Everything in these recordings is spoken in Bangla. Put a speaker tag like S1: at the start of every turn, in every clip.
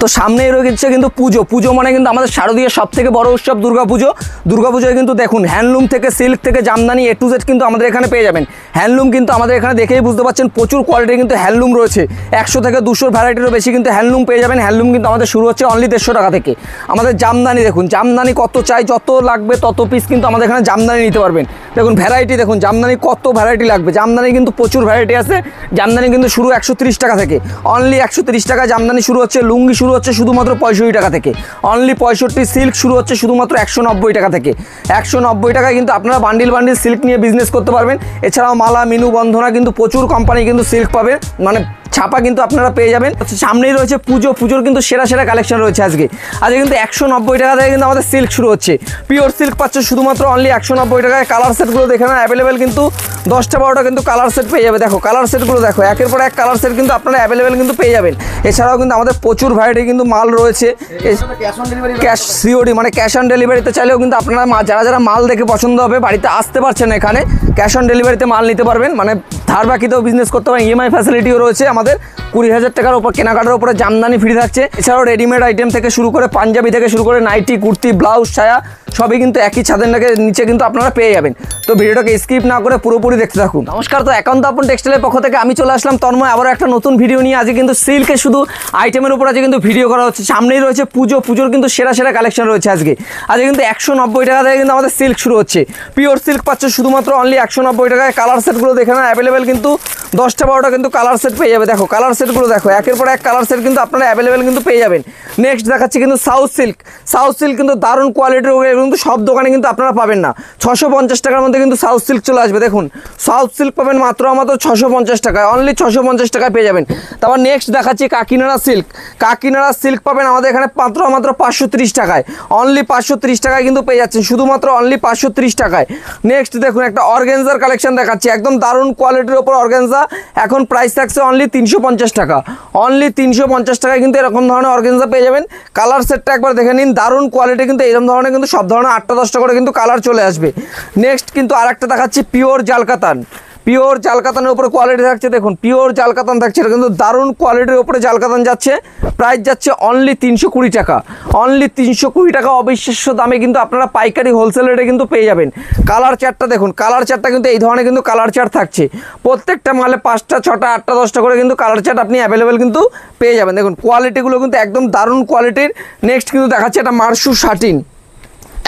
S1: তো সামনেই রয়েছে কিন্তু পুজো। পুজো মানে কিন্তু আমাদের শারদীয় সবথেকে বড় উৎসব দুর্গাপুজো। দুর্গাপুজোয় কিন্তু দেখুন হ্যান্ডলুম থেকে সিল্ক থেকে জামদানি A to Z কিন্তু আমাদের এখানে পেয়ে যাবেন। হ্যান্ডলুম কিন্তু আমাদের এখানে দেখেই বুঝতে পারছেন প্রচুর কোয়ালিটির কিন্তু হ্যান্ডলুম রয়েছে। 100 থেকে 200 ভ্যারাইটিরও বেশি কিন্তু হ্যান্ডলুম পেয়ে যাবেন। হ্যান্ডলুম কিন্তু আমাদের শুরু হচ্ছে অনলি 150 টাকা থেকে। আমাদের জামদানি দেখুন, জামদানি কত চাই, যত লাগবে তত পিস কিন্তু আমাদের এখানে জামদানি নিতে পারবেন। দেখুন ভ্যারাইটি দেখুন, জামদানি কত ভ্যারাইটি লাগবে। জামদানি কিন্তু প্রচুর ভ্যারাইটি আছে। জামদানি কিন্তু শুরু 130 টাকা থেকে, অনলি 130 টাকা জামদানি শুরু হচ্ছে। লুঙ্গি শুরু হচ্ছে শুধুমাত্র 65 টাকা থেকে, অনলি 65। সিল্ক শুরু হচ্ছে শুধুমাত্র 190 টাকা থেকে। 190 টাকায় কিন্তু আপনারা বান্ডিল বান্ডিল সিল্ক নিয়ে বিজনেস করতে পারবেন। এছাড়াও মালা, মিনু, বন্ধনা কিন্তু প্রচুর কোম্পানি কিন্তু সিল্ক পাবে, মানে ছাপা কিন্তু আপনারা পেয়ে যাবেন। সামনেই রয়েছে পুজো। পুজোর কিন্তু সেরা সেরা কালেকশন রয়েছে আজকে কিন্তু 190 টাকা থেকে কিন্তু আমাদের সিল্ক শুরু হচ্ছে। পিওর সিল্ক পাচ্ছে শুধুমাত্র অনলি 190 টাকায়। কালার সেটগুলো দেখে না অ্যাভেলেবেল কিন্তু 10টা 12টা কিন্তু কালার সেট পেয়ে যাবে। দেখো কালার সেটগুলো দেখো, একের পর এক কালার সেট কিন্তু আপনারা অ্যাভেলেবেল কিন্তু পেয়ে যাবেন। এছাড়াও কিন্তু আমাদের প্রচুর ভ্যারাইটি কিন্তু মাল রয়েছে। ক্যাশ COD মানে ক্যাশ অন ডেলিভারিতে চাইলেও কিন্তু আপনারা যারা যারা মাল দেখে পছন্দ হবে, বাড়িতে আসতে পারছেন না, এখানে ক্যাশ অন ডেলিভারিতে মাল নিতে পারবেন। মানে ধার বাকিতেও বিজনেস করতে পারেন। EMI ফ্যাসিলিটিও রয়েছে আমাদের। 20,000 টাকার উপর কেনাকাটার উপরে জামদানি ফ্রি থাকছে। এছাড়াও রেডিমেড আইটেম থেকে শুরু করে পাঞ্জাবি থেকে শুরু করে নাইটি, কুর্তি, ব্লাউজ, সায়া সবই কিন্তু একই ছাদের নিচে কিন্তু আপনারা পেয়ে যাবেন। তো ভিডিওটাকে স্কিপ না করে পুরোপুরি দেখতে থাকুন। নমস্কার, তো একান্ত আপন টেক্সটাইলের পক্ষ থেকে আমি চলে আসলাম তন্ময়, আবারও একটা নতুন ভিডিও নিয়ে। আজকে কিন্তু সিল্কের শুধু আইটেমের উপর আজকে কিন্তু ভিডিও করা হচ্ছে। সামনেই রয়েছে পুজো। পুজোর কিন্তু সেরা সেরা কালেকশন রয়েছে আজকে কিন্তু 190 টাকা থেকে কিন্তু আমাদের সিল্ক শুরু হচ্ছে। পিওর সিল্ক পাচ্ছে শুধুমাত্র অনলি 190 টাকায়। কালার সেটগুলো দেখে না অ্যাভেলেবেল কিন্তু 10টা 12টা কিন্তু কালার সেট পেয়ে যাবে। দেখো কালার সেটগুলো দেখো, একের পর এক কালার সেট কিন্তু আপনারা অ্যাভেলেবেল কিন্তু পেয়ে যাবেন। নেক্সট দেখাচ্ছি কিন্তু সাউথ সিল্ক। সাউথ সিল্ক কিন্তু দারুণ কোয়ালিটির, কিন্তু সব দোকানে কিন্তু আপনারা পাবেন না। 650 টাকার মধ্যে কিন্তু সাউথ সিল্ক চলে আসবে। দেখুন সাউথ সিল্ক পাবেন মাত্র 650 টাকায়, অনলি 650 টাকায় পেয়ে যাবেন। তারপর নেক্সট দেখাচ্ছি কাকিনাড়া সিল্ক। কাকিনাড়া সিল্ক পাবেন আমাদের এখানে মাত্র 530 টাকায়, অনলি 530 টাকায় কিন্তু পেয়ে যাচ্ছেন, শুধুমাত্র অনলি 530 টাকায়। নেক্সট দেখুন একটা অর্গানজার কালেকশন দেখাচ্ছি, একদম দারুণ কোয়ালিটির ওপর অর্গানজা। এখন প্রাইস থাকছে অনলি 350 টাকা, অনলি 350 টাকায় কিন্তু এরকম ধরনের অর্গানজা পেয়ে যাবেন। কালার সেটটা একবার দেখে নিন, দারুণ কোয়ালিটি কিন্তু এরকম ধরনের কিন্তু সব ধরনের 8টা 10টা করে কিন্তু কালার চলে আসবে। নেক্সট কিন্তু আরেকটা দেখাচ্ছি পিওর জালকাতান। পিওর জালকাতানের উপরে কোয়ালিটি থাকছে, দেখুন পিওর জালকাতান থাকছে। এটা কিন্তু দারুণ কোয়ালিটির উপরে জালকাতান যাচ্ছে। প্রাইস যাচ্ছে অনলি 320 টাকা, অনলি 320 টাকা। অবিশ্বাস্য দামে কিন্তু আপনারা পাইকারি হোলসেল রেটে কিন্তু পেয়ে যাবেন। কালার চার্টটা দেখুন, কালার চার্টটা কিন্তু এই ধরনের কিন্তু কালার চার্ট থাকছে। প্রত্যেকটা মালে 5টা 6টা 8টা 10টা করে কিন্তু কালার চার্ট আপনি অ্যাভেলেবেল কিন্তু পেয়ে যাবেন। দেখুন কোয়ালিটিগুলো কিন্তু একদম দারুণ কোয়ালিটির। নেক্সট কিন্তু দেখাচ্ছে একটা মার্শু শাটিন।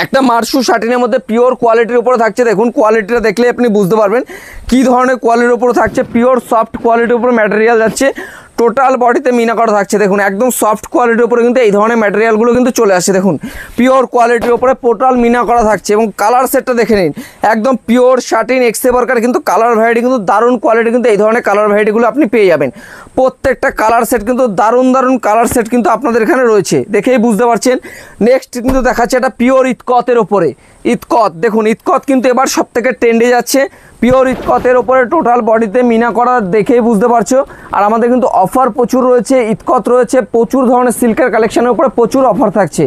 S1: একটা মার্শু শাটিনের মধ্যে পিওর কোয়ালিটির উপরে থাকছে। দেখুন কোয়ালিটিটা দেখলে আপনি বুঝতে পারবেন কী ধরনের কোয়ালিটির উপরে থাকছে। পিওর সফট কোয়ালিটির উপরে ম্যাটেরিয়াল যাচ্ছে। টোটাল বডিতে মিনা করা থাকছে। দেখুন একদম সফট কোয়ালিটির উপরে কিন্তু এই ধরনের ম্যাটেরিয়ালগুলো কিন্তু চলে আসছে। দেখুন পিওর কোয়ালিটির উপরে টোটাল মিনা করা থাকছে। এবং কালার সেটটা দেখে নিন, একদম পিওর শাটিন এক্সে ওয়ার্কার কিন্তু কালার ভ্যারাইটি কিন্তু দারুণ কোয়ালিটি কিন্তু এই ধরনের কালার ভ্যারাইটিগুলো আপনি পেয়ে যাবেন। প্রত্যেকটা কালার সেট কিন্তু দারুণ দারুণ কালার সেট কিন্তু আপনাদের এখানে রয়েছে, দেখেই বুঝতে পারছেন। নেক্সট কিন্তু দেখাচ্ছে একটা পিওর ইতকতের ওপরে। ইতকত দেখুন, ইতকত কিন্তু এবার সব থেকে ট্রেন্ডে যাচ্ছে। পিওর ইতকতের ওপরে টোটাল বডিতে মিনা করা, দেখেই বুঝতে পারছো। আর আমাদের কিন্তু অফার প্রচুর রয়েছে, ইতকত রয়েছে, প্রচুর ধরনের সিল্কের কালেকশনের উপরে প্রচুর অফার থাকছে।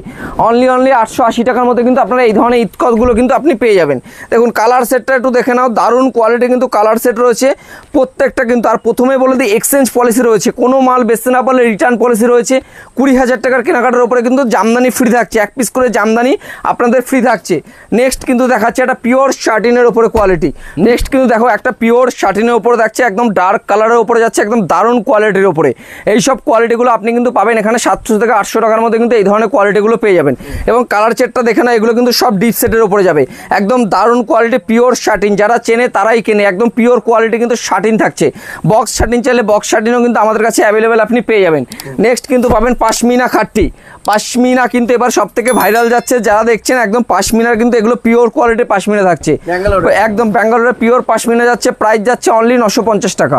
S1: অনলি 880 টাকার মধ্যে কিন্তু আপনারা এই ধরনের ইতকতগুলো কিন্তু আপনি পেয়ে যাবেন। দেখুন কালার সেটটা একটু দেখে নাও, দারুণ কোয়ালিটি কিন্তু কালার সেট রয়েছে প্রত্যেকটা কিন্তু। আর প্রথমে বলে দিই এক্সচেঞ্জ পলিসি রয়েছে, কোনো মাল বেচতে না পারলে রিটার্ন পলিসি রয়েছে। 20,000 টাকার কেনাকাটার উপরে কিন্তু জামদানি ফ্রি থাকছে, 1 পিস করে জামদানি আপনাদের ফ্রি থাকছে। নেক্সট কিন্তু দেখাচ্ছে একটা পিওর শাটিনের উপরে কোয়ালিটি। নেক্সট কিন্তু দেখো একটা পিওর শাটিনের উপরে দেখছে, একদম ডার্ক কালারের উপরে যাচ্ছে, একদম দারুণ কোয়ালিটির উপরে। এইসব কোয়ালিটিগুলো আপনি কিন্তু পাবেন এখানে 700 থেকে 800 টাকার মধ্যে কিন্তু এই ধরনের কোয়ালিটিগুলো পেয়ে যাবেন। এবং কালার সেটটা দেখে না, এগুলো কিন্তু সব ডিপ সেটের উপরে যাবে। একদম দারুণ কোয়ালিটি পিওর শাটিন, যারা চেনে তারাই কেনে। একদম পিওর কোয়ালিটি কিন্তু শাটিন থাকছে। বক্স শাটিন চাইলে বক্স শাটিনও কিন্তু আমাদের কাছে অ্যাভেলেবেল আপনি পেয়ে যাবেন। নেক্সট কিন্তু পাবেন পাশমিনা খাট্টি। পাশমিনা কিন্তু এবার সব থেকে ভাইরাল যাচ্ছে, যারা দেখছেন একদম পাশমিনার কিন্তু এগুলো পিওর কোয়ালিটির পাশমিনা থাকছে। একদম ব্যাঙ্গালোরের পিওর পাশমিনা যাচ্ছে। প্রাইস যাচ্ছে অনলি 950 টাকা,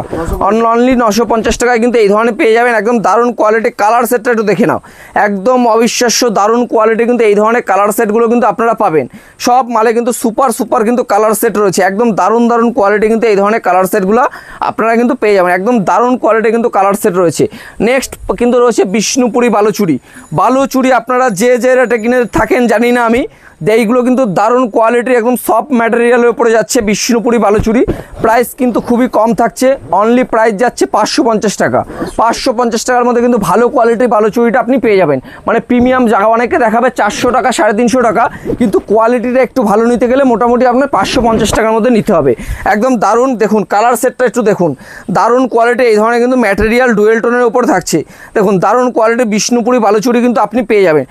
S1: অনলি 950 টাকায় কিন্তু এই ধরনের পেয়ে যাবেন। একদম দারুণ কোয়ালিটি। কালার সেটটা একটু দেখে নাও, একদম অবিশ্বাস্য দারুণ কোয়ালিটি কিন্তু এই ধরনের কালার সেটগুলো কিন্তু আপনারা পাবেন। সব মালে কিন্তু সুপার সুপার কিন্তু কালার সেট রয়েছে। একদম দারুণ দারুণ কোয়ালিটি কিন্তু এই ধরনের কালার সেটগুলো আপনারা কিন্তু পেয়ে যাবেন। একদম দারুণ কোয়ালিটি কিন্তু কালার সেট রয়েছে। নেক্সট কিন্তু রয়েছে বিষ্ণুপুরি বালুচুরি। বালুচুরি আপনারা যে রেটে কিনে থাকেন জানি না আমি, এইগুলো কিন্তু দারুণ কোয়ালিটির একদম সফট ম্যাটেরিয়ালের উপরে যাচ্ছে, বিষ্ণুপুরি বালুচুরি। প্রাইস কিন্তু খুবই কম থাকছে, অনলি প্রাইস যাচ্ছে 550 টাকা। 550 টাকার মধ্যে কিন্তু ভালো কোয়ালিটির বালুচুরিটা আপনি পেয়ে যাবেন। মানে প্রিমিয়াম জায়গা অনেকে দেখাবে 400 টাকা 350 টাকা, কিন্তু কোয়ালিটিটা একটু ভালো নিতে গেলে মোটামুটি আপনার 550 টাকার মধ্যে নিতে হবে। একদম দারুণ, দেখুন কালার সেটটা একটু দেখুন, দারুণ কোয়ালিটি। এই ধরনের কিন্তু ম্যাটেরিয়াল ডুয়েল টোনের উপর থাকছে, দেখুন দারুণ কোয়ালিটি বিষ্ণুপুরি বালুচুরি কিন্তু আপনি পেয়ে যাবেন।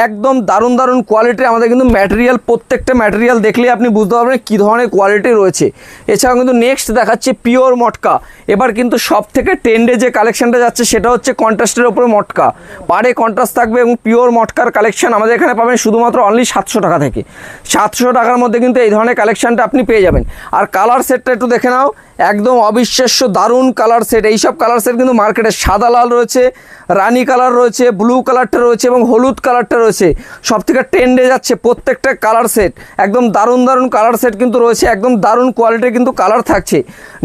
S1: একদম দারুণ দারুণ কোয়ালিটির আমাদের কিন্তু ম্যাটেরিয়াল, প্রত্যেকটা ম্যাটেরিয়াল দেখলে আপনি বুঝতে পারবেন কী ধরনের কোয়ালিটি রয়েছে। এছাড়াও কিন্তু নেক্সট দেখাচ্ছে পিওর মটকা। এবার কিন্তু সব থেকে ট্রেন্ডে যে কালেকশনটা যাচ্ছে সেটা হচ্ছে কন্ট্রাস্টের ওপরে মটকা, পাড়ে কন্ট্রাস্ট থাকবে এবং পিওর মটকার কালেকশন আমাদের এখানে পাবেন শুধুমাত্র অনলি 700 টাকা থেকে। 700 টাকার মধ্যে কিন্তু এই ধরনের কালেকশনটা আপনি পেয়ে যাবেন। আর কালার সেটটা একটু দেখে নাও, একদম অবিশ্বাস্য দারুণ কালার সেট। এইসব কালার সেট কিন্তু মার্কেটে সাদা লাল রয়েছে, রানী কালার রয়েছে, ব্লু কালারটা রয়েছে এবং হলুদ কালারটা রয়েছে। সব থেকে ট্রেন্ডে যাচ্ছে প্রত্যেকটা কালার সেট, একদম দারুণ দারুণ কালার সেট কিন্তু রয়েছে, একদম দারুণ কোয়ালিটির কিন্তু কালার থাকছে।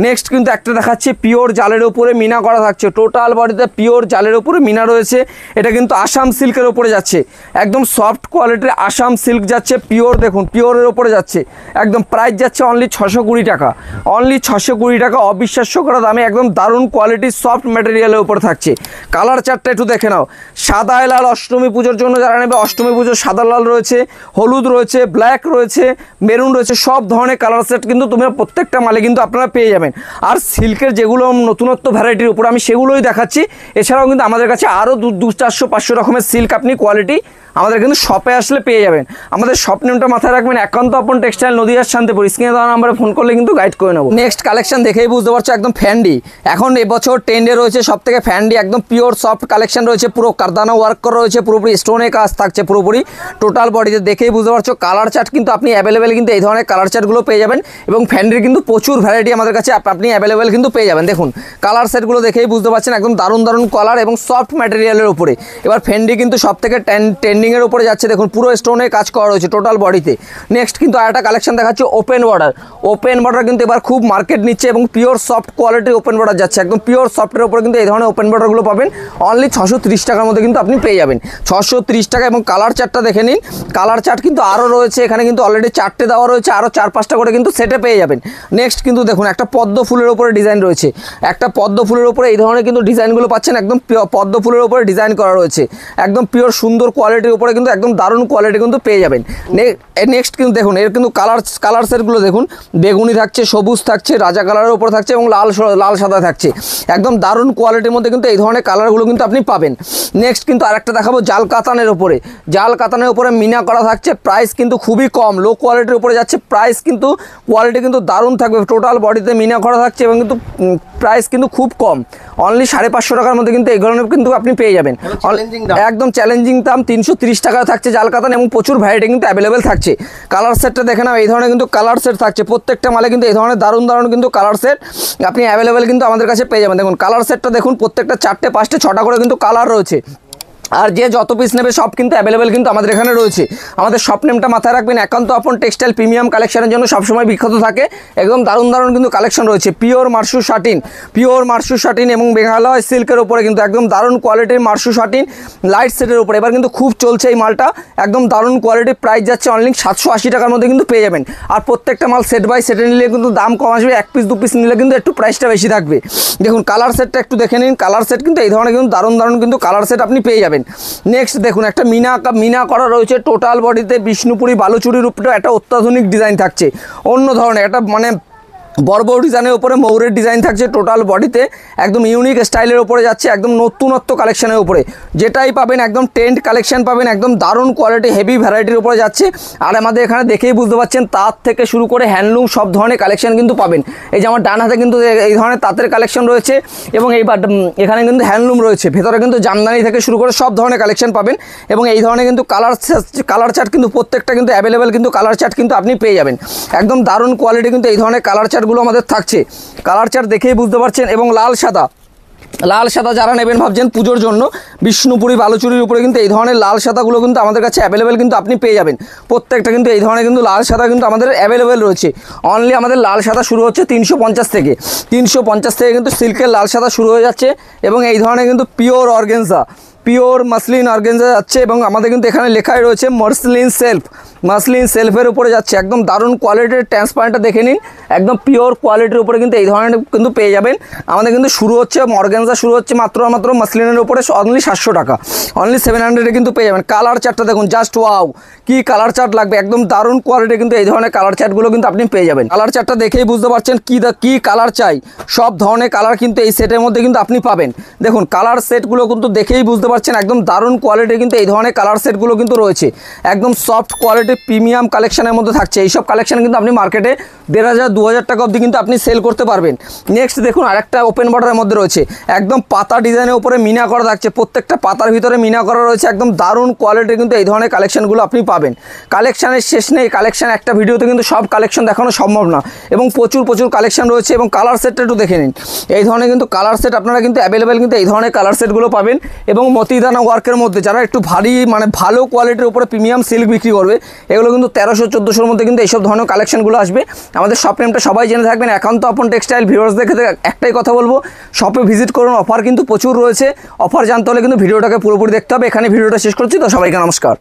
S1: নেক্সট কিন্তু একটা দেখাচ্ছে পিওর জালের উপরে মিনা করা থাকছে, টোটাল বডিতে পিওর জালের উপরে মিনা রয়েছে। এটা কিন্তু আসাম সিল্কের উপরে যাচ্ছে, একদম সফট কোয়ালিটির আসাম সিল্ক যাচ্ছে পিওর, দেখুন পিওরের উপরে যাচ্ছে। একদম প্রাইস যাচ্ছে অনলি 620 টাকা, অনলি 620 টাকা। অবিশ্বাস্য করা দামে একদম দারুণ কোয়ালিটির সফট ম্যাটেরিয়ালের উপরে থাকছে। কালার চার্টটা একটু দেখে নাও, সাদা লাল অষ্টমী পুজোর জন্য যারা নেবে, অষ্টমী পুজোর সাদা লাল রয়েছে, হলুদ রয়েছে, ব্ল্যাক রয়েছে, মেরুন রয়েছে, সব ধরনের কালার সেট কিন্তু তোমরা প্রত্যেকটা মালে কিন্তু আপনারা পেয়ে যাবেন। আর সিল্কের যেগুলো নতুনত্ব ভ্যারাইটির উপর আমি সেগুলোই দেখাচ্ছি। এছাড়াও কিন্তু আমাদের কাছে আরও 200-400-500 রকমের সিল্ক আপনি কোয়ালিটি আমাদের কিন্তু শপে আসলে পেয়ে যাবেন। আমাদের শপ নেমটা মাথায় রাখবেন, একান্ত আপন টেক্সটাইল, নদীয়ার শান্তিপুর। স্ক্রিনে দেওয়া নাম্বারে ফোন করলে কিন্তু গাইড করে নেবো। নেক্সট কালেকশন দেখেই বুঝতে পারছো, একদম ফ্যান্ডি। এখন এবছর ট্রেন্ডে রয়েছে সব থেকে ফ্যান্ডি, একদম পিওর সফট কালেকশন রয়েছে, পুরো কারদানা ওয়ার্ক করা রয়েছে, পুরোপুরি স্টোনে কাজ থাকছে পুরোপুরি টোটাল বডিতে। দেখেই বুঝতে পারছো কালার চার্ট কিন্তু আপনি অ্যাভেলেবেল কিন্তু এই ধরনের কালার চার্টগুলো পেয়ে যাবেন। এবং ফ্যান্ডির কিন্তু প্রচুর ভ্যারাইটি আমাদের কাছে আপনি অ্যাভেলেবেল কিন্তু পেয়ে যাবেন। দেখুন কালার সেটগুলো দেখেই বুঝতে পারছেন, একদম দারুণ দারুণ কালার এবং সফট ম্যাটেরিয়ালের উপরে। এবার ফ্যান্ডি কিন্তু সব থেকে ট্রেন্ডিংয়ের উপরে যাচ্ছে, দেখুন পুরো স্টোনে কাজ করা রয়েছে টোটাল বডিতে। নেক্সট কিন্তু আরেকটা কালেকশন দেখাচ্ছে ওপেন বর্ডার। ওপেন বর্ডার কিন্তু এবার খুব মার্কেট নিচ্ছে এবং পিওর সফট কোয়ালিটির ওপেন বর্ডার যাচ্ছে, একদম পিওর সফটের উপরে কিন্তু এই ধরনের ওপেন বর্ডারগুলো পাবেন অনলি 630 টাকার মধ্যে কিন্তু আপনি পেয়ে যাবেন। 630 টাকা। এবং কালার চার্টটা দেখে নিন, কালার চার্ট কিন্তু আরও রয়েছে, এখানে কিন্তু অলরেডি 4টে দেওয়া রয়েছে, আরও 4-5টা করে কিন্তু সেটে পেয়ে যাবেন। নেক্সট কিন্তু দেখুন একটা পদ্ম ফুলের উপরে ডিজাইন রয়েছে, একটা পদ্ম ফুলের উপরে এই ধরনের কিন্তু ডিজাইনগুলো পাচ্ছেন, একদম পদ্ম ফুলের উপরে ডিজাইন করা রয়েছে, একদম পিওর সুন্দর কোয়ালিটির উপরে কিন্তু একদম দারুণ কোয়ালিটি কিন্তু পেয়ে যাবেন। নেক্সট কিন্তু দেখুন এর কিন্তু কালার সেটগুলো দেখুন, বেগুনি থাকছে, সবুজ থাকছে, রাজা কালারের উপর থাকছে এবং লাল সাদা থাকছে, একদম দারুণ কোয়ালিটির মধ্যে কিন্তু এই ধরনের কালারগুলো কিন্তু আপনি পাবেন। নেক্সট কিন্তু আরেকটা দেখাবো জাল কাতানের উপরে, জাল কাতানের উপরে মিনা করা থাকছে, প্রাইস কিন্তু খুবই কম, লো কোয়ালিটির উপরে যাচ্ছে, প্রাইস কিন্তু কোয়ালিটি কিন্তু দারুণ থাকবে, টোটাল বডিতে মিনা করা থাকছে এবং কিন্তু প্রাইস কিন্তু খুব কম, অনলি 550 টাকার মধ্যে কিন্তু এই ধরনের কিন্তু আপনি পেয়ে যাবেন। একদম চ্যালেঞ্জিং দাম 330 টাকা থাকছে জাল কাতান এবং প্রচুর ভ্যারাইটি কিন্তু অ্যাভেলেবেল থাকছে। কালার সেটটা দেখে নাও, এই ধরনের কিন্তু কালার সেট থাকছে, প্রত্যেকটা মালে কিন্তু এই ধরনের দারুণ দারুণ কিন্তু কালার সেট আপনি অ্যাভেলেবেল কিন্তু আমাদের কাছে পেয়ে যাবেন। দেখুন কালার সেটটা দেখুন, প্রত্যেকটা 4টে 5টে 6টা করে কিন্তু কালার রয়েছে। আর যে যত পিস নেবে সব কিন্তু অ্যাভেলেবেল কিন্তু আমাদের এখানে রয়েছে। আমাদের শপ নেমটা মাথায় রাখবেন, একান্ত আপন টেক্সটাইল প্রিমিয়াম কালেকশনের জন্য সবসময় বিখ্যাত থাকে। একদম দারুণ দারুণ কিন্তু কালেকশন রয়েছে, পিওর মার্শু শাটিন এবং মেঘালয় সিল্কের উপরে কিন্তু একদম দারুণ কোয়ালিটির মার্শু শাটিন লাইট সেটের উপরে এবার কিন্তু খুব চলছে এই মালটা, একদম দারুণ কোয়ালিটির, প্রাইস যাচ্ছে অনলি 780 টাকার মধ্যে কিন্তু পেয়ে যাবেন। আর প্রত্যেকটা মাল সেট বাই সেটে নিলে কিন্তু দাম কম আসবে, 1 পিস 2 পিস নিলে কিন্তু একটু প্রাইসটা বেশি থাকবে। দেখুন কালার সেটটা একটু দেখে নিন, কালার সেট কিন্তু এই ধরনের কিন্তু দারুণ দারুণ কিন্তু কালার সেট আপনি পেয়ে যাবেন। নেক্সট দেখুন একটা মিনা করা রয়েছে টোটাল বডিতে, বিষ্ণুপুরি বালুচুরির উপরে একটা অত্যাধুনিক ডিজাইন থাকছে, অন্য ধরনের একটা মানে বড় বড় ডিজাইনের উপরে ময়ূরের ডিজাইন থাকছে টোটাল বডিতে, একদম ইউনিক স্টাইলের উপরে যাচ্ছে, একদম নতুনত্ব কালেকশনের উপরে যেটাই পাবেন একদম ট্রেন্ড কালেকশন পাবেন, একদম দারুণ কোয়ালিটি হেভি ভ্যারাইটির উপরে যাচ্ছে। আর আমাদের এখানে দেখেই বুঝতে পারছেন তাঁত থেকে শুরু করে হ্যান্ডলুম সব ধরনের কালেকশন কিন্তু পাবেন। এই যে আমার ডান হাতে কিন্তু এই ধরনের তাঁতের কালেকশন রয়েছে এবং এখানে কিন্তু হ্যান্ডলুম রয়েছে, ভেতরে কিন্তু জামদানি থেকে শুরু করে সব ধরনের কালেকশন পাবেন। এবং এই ধরনের কিন্তু কালার চার্ট কিন্তু প্রত্যেকটা কিন্তু অ্যাভেলেবেল কিন্তু কালার চার্ট কিন্তু আপনি পেয়ে যাবেন, একদম দারুণ কোয়ালিটি কিন্তু এই ধরনের কালার চার্ট গুলো আমাদের থাকছে। কালার চার্ট দেখেই বুঝতে পারছেন। এবং লাল সাদা যারা নেবেন ভাবছেন পুজোর জন্য, বিষ্ণুপুরি বালুচুরির উপরে কিন্তু এই ধরনের লাল সাদাগুলো কিন্তু আমাদের কাছে অ্যাভেলেবেল কিন্তু আপনি পেয়ে যাবেন। প্রত্যেকটা কিন্তু এই ধরনের কিন্তু লাল সাদা কিন্তু আমাদের অ্যাভেলেবেল রয়েছে। অনলি আমাদের লাল সাদা শুরু হচ্ছে 350 থেকে কিন্তু সিল্কের লাল সাদা শুরু হয়ে যাচ্ছে। এবং এই ধরনের কিন্তু পিওর পিওর মাসলিন অর্গানজা যাচ্ছে এবং আমাদের কিন্তু এখানে লেখাই রয়েছে মাসলিন সেলফের উপরে যাচ্ছে। একদম দারুণ কোয়ালিটির ট্রান্সপারেন্টটা দেখে নিন, একদম পিওর কোয়ালিটির উপরে কিন্তু এই ধরনের কিন্তু পেয়ে যাবেন। আমাদের কিন্তু শুরু হচ্ছে অর্গানজা শুরু হচ্ছে মাত্র মাসলিনের উপরে অনলি 700 টাকা, অনলি 700 কিন্তু পেয়ে যাবেন। কালার চার্টটা দেখুন, জাস্ট ওয়াও, কি কালার চার্ট লাগবে, একদম দারুণ কোয়ালিটি কিন্তু এই ধরনের কালার চার্টগুলো কিন্তু আপনি পেয়ে যাবেন। কালার চার্টটা দেখেই বুঝতে পারছেন কি কালার চাই, সব ধরনের কালার কিন্তু এই সেটের মধ্যে কিন্তু আপনি পাবেন। দেখুন কালার সেটগুলো কিন্তু দেখেই বুঝতে পারছেন একদম দারুণ কোয়ালিটি কিন্তু এই ধরনের কালার সেটগুলো কিন্তু রয়েছে। একদম সফট কোয়ালিটির প্রিমিয়াম কালেকশনের মধ্যে থাকছে। এইসব কালেকশন কিন্তু আপনি মার্কেটে 1500-2000 টাকা অবধি কিন্তু আপনি সেল করতে পারবেন। নেক্সট দেখুন আরেকটা ওপেন বর্ডারের মধ্যে রয়েছে, একদম পাতা ডিজাইনের উপরে মিনা করা থাকছে, প্রত্যেকটা পাতার ভিতরে মিনা করা রয়েছে। একদম দারুণ কোয়ালিটির কিন্তু এই ধরনের কালেকশনগুলো আপনি পাবেন। কালেকশানের শেষ নেই, কালেকশান একটা ভিডিওতে কিন্তু সব কালেকশন দেখানো সম্ভব না এবং প্রচুর কালেকশন রয়েছে। এবং কালার সেটটা একটু দেখে নিন, এই ধরনের কিন্তু কালার সেট আপনারা কিন্তু অ্যাভেলেবেল কিন্তু এই ধরনের কালার সেটগুলো পাবেন। এবং মতিদানা ওয়ার্কের মধ্যে যারা একটু ভারী মানে ভালো কোয়ালিটির উপরে প্রিমিয়াম সিল্ক বিক্রি করবে, এগুলো কিন্তু 1300-1400 মধ্যে কিন্তু এইসব ধরনের কালেকশনগুলো আসবে। আমাদের শপ নেমটা সবাই জেনে থাকবেন, একান্ত আপন টেক্সটাইল। ভিউয়ার্স দেখে একটাই কথা বলবো, শপে ভিজিট করুন, অফার কিন্তু প্রচুর রয়েছে। অফার জানতে হলে কিন্তু ভিডিওটাকে পুরোপুরি দেখতে হবে। এখানে ভিডিওটা শেষ করছি, তো সবাইকে নমস্কার।